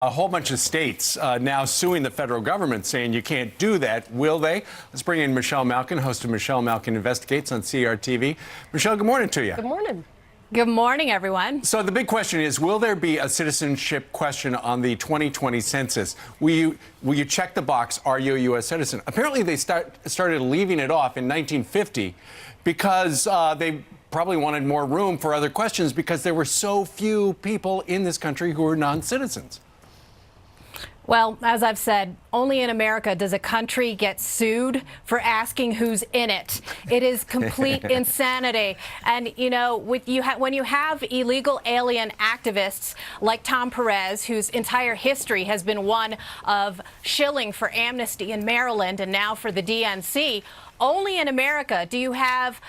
A whole bunch of states now suing the federal government, saying you can't do that. Will they? Let's bring in Michelle Malkin, host of Michelle Malkin Investigates on CRTV. Michelle, good morning to you. Good morning. Good morning, everyone. So the big question is, will there be a citizenship question on the 2020 census? Will you check the box, are you a U.S. citizen? Apparently they started leaving it off in 1950 because they probably wanted more room for other questions because there were so few people in this country who were non-citizens. Well, as I've said, only in America does a country get sued for asking who's in it. It is complete insanity. And, you know, when you have illegal alien activists like Tom Perez, whose entire history has been one of shilling for amnesty in Maryland and now for the DNC, only in America do you have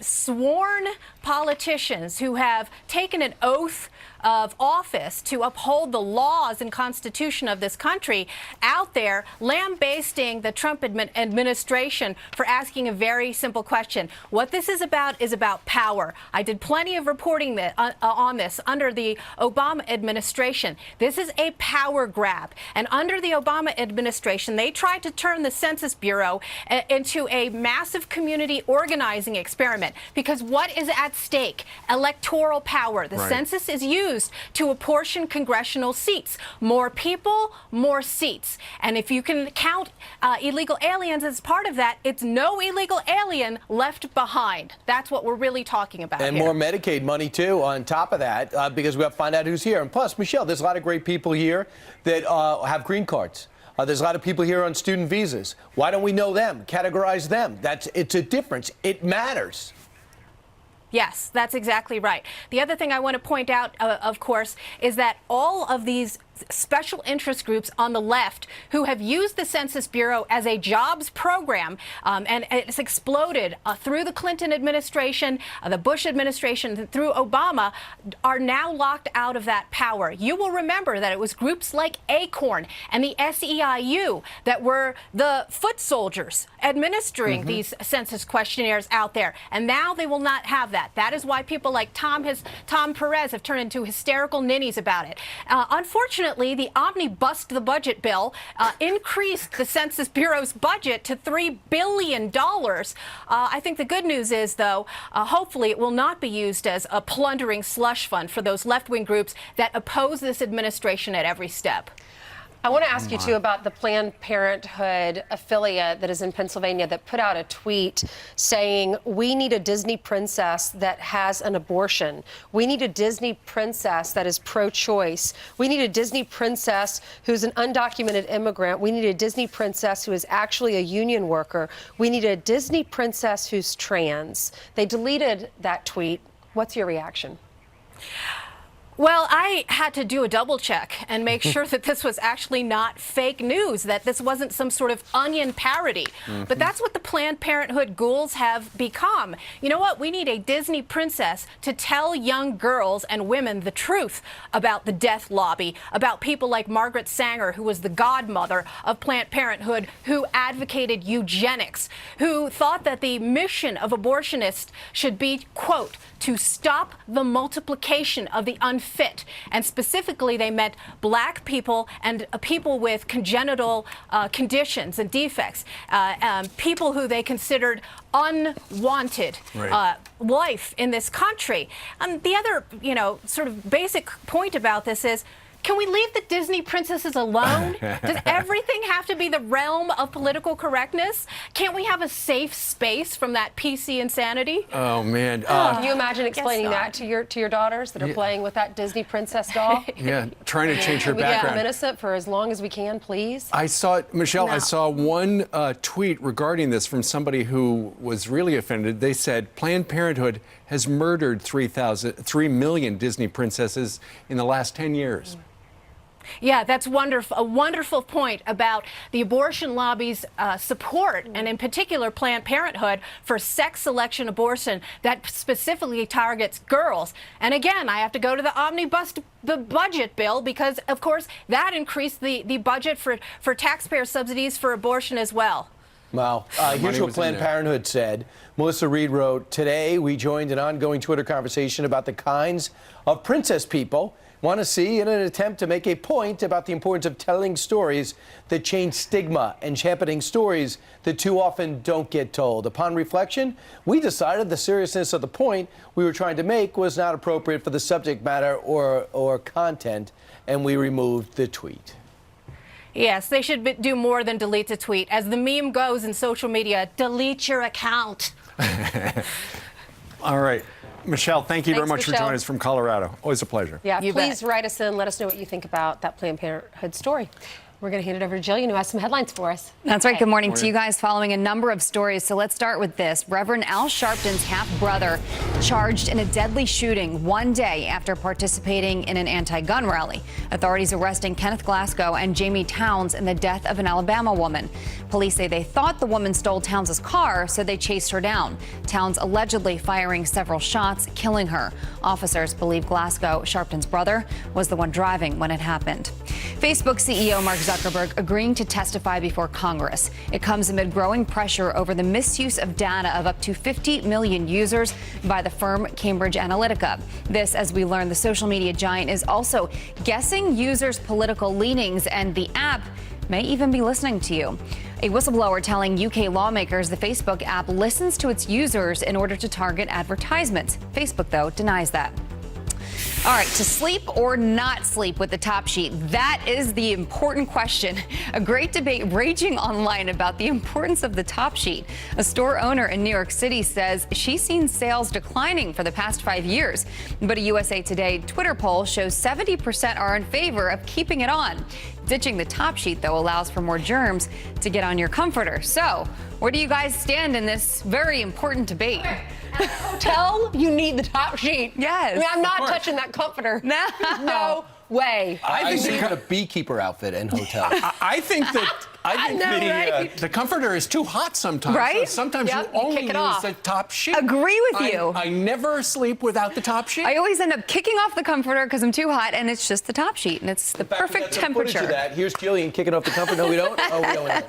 sworn politicians who have taken an oath of office to uphold the laws and constitution of this country out there lambasting the Trump administration for asking a very simple question. What this is about power. I did plenty of reporting on this under the Obama administration. This is a power grab. And under the Obama administration, they tried to turn the Census Bureau into a massive community organizing experiment. Because what is at stake? Electoral power. The census is used to apportion congressional seats. More people, more seats. And if you can count illegal aliens as part of that, it's no illegal alien left behind. That's what we're really talking about and here. More Medicaid money, too, on top of that, because we have to find out who's here. And plus, Michelle, there's a lot of great people here that have green cards. There's a lot of people here on student visas. Why don't we know them, categorize them? It's a difference. It matters. Yes, that's exactly right. The other thing I want to point out, of course, is that all of these special interest groups on the left who have used the Census Bureau as a jobs program, and it's exploded through the Clinton administration, the Bush administration, through Obama, are now locked out of that power. You will remember that it was groups like ACORN and the SEIU that were the foot soldiers administering these census questionnaires out there, and now they will not have that. That is why people like Tom Perez have turned into hysterical ninnies about it. Unfortunately, the omnibus the budget bill increased the Census Bureau's budget to $3 billion. I think the good news is, though, hopefully it will not be used as a plundering slush fund for those left-wing groups that oppose this administration at every step. I want to ask you, too, about the Planned Parenthood affiliate that is in Pennsylvania that put out a tweet saying, we need a Disney princess that has an abortion. We need a Disney princess that is pro-choice. We need a Disney princess who's an undocumented immigrant. We need a Disney princess who is actually a union worker. We need a Disney princess who's trans. They deleted that tweet. What's your reaction? Well, I had to do a double check and make sure that this was actually not fake news, that this wasn't some sort of Onion parody. But that's what the Planned Parenthood ghouls have become. You know what? We need a Disney princess to tell young girls and women the truth about the death lobby, about people like Margaret Sanger, who was the godmother of Planned Parenthood, who advocated eugenics, who thought that the mission of abortionists should be, quote, to stop the multiplication of the unfit. And specifically, they meant black people and people with congenital conditions and defects, people who they considered unwanted life in this country. The other, sort of basic point about this is, can we leave the Disney princesses alone? Does everything have to be the realm of political correctness? Can't we have a safe space from that PC insanity? Oh, man. Can you imagine explaining that to your daughters that are playing with that Disney princess doll? Yeah, trying to change her Can we background. keep them innocent for as long as we can, please? I saw, Michelle, I saw one tweet regarding this from somebody who was really offended. They said Planned Parenthood has murdered 3 million Disney princesses in the last 10 years. Yeah, that's wonderful. A wonderful point about the abortion lobby's support, and in particular Planned Parenthood, for sex selection abortion that specifically targets girls. And again, I have to go to the omnibus the budget bill because, of course, that increased the budget for taxpayer subsidies for abortion as well. Wow. Here's what Planned Parenthood said. Melissa Reed wrote, today we joined an ongoing Twitter conversation about the kinds of princess people want to see in an attempt to make a point about the importance of telling stories that change stigma and championing stories that too often don't get told. Upon reflection, we decided the seriousness of the point we were trying to make was not appropriate for the subject matter or content, and we removed the tweet. Yes, they should do more than delete a tweet. As the meme goes in social media, delete your account. All right. Michelle, thank you very much for Michelle. joining us from Colorado. Always a pleasure. Yeah, You please bet. write us in. Let us know what you think about that Planned Parenthood story. We're going to hand it over to Jillian, who has some headlines for us. That's right. Good morning to you guys. Following a number of stories. So let's start with this. Reverend Al Sharpton's half-brother charged in a deadly shooting one day after participating in an anti-gun rally. Authorities arresting Kenneth Glasgow and Jamie Towns in the death of an Alabama woman. Police say they thought the woman stole Towns' car, so they chased her down. Towns allegedly firing several shots, killing her. Officers believe Glasgow, Sharpton's brother, was the one driving when it happened. Facebook CEO Mark Zuckerberg agreeing to testify before Congress. It comes amid growing pressure over the misuse of data of up to 50 million users by the firm Cambridge Analytica. This, as we learn, the social media giant is also guessing users' political leanings, and the app may even be listening to you. A whistleblower telling UK lawmakers the Facebook app listens to its users in order to target advertisements. Facebook, though, denies that. All right, to sleep or not sleep with the top sheet? That is the important question. A great debate raging online about the importance of the top sheet. A store owner in New York City says she's seen sales declining for the past 5 years. But a USA Today Twitter poll shows 70% are in favor of keeping it on. Ditching the top sheet, though, allows for more germs to get on your comforter. So, where do you guys stand in this very important debate? Hotel, you need the top sheet. Yes. I mean, I'm not touching that comforter. No. No way. I think think a beekeeper outfit and hotel. I think that right? the comforter is too hot sometimes. Right? So sometimes Yep, you you only kick it use off. the top sheet. Agree with you. I never sleep without the top sheet. I always end up kicking off the comforter because I'm too hot, and it's just the top sheet, and it's the In fact, we perfect got some footage temperature. of that. Here's Jillian kicking off the comforter. No, we don't. Oh, we don't. Okay.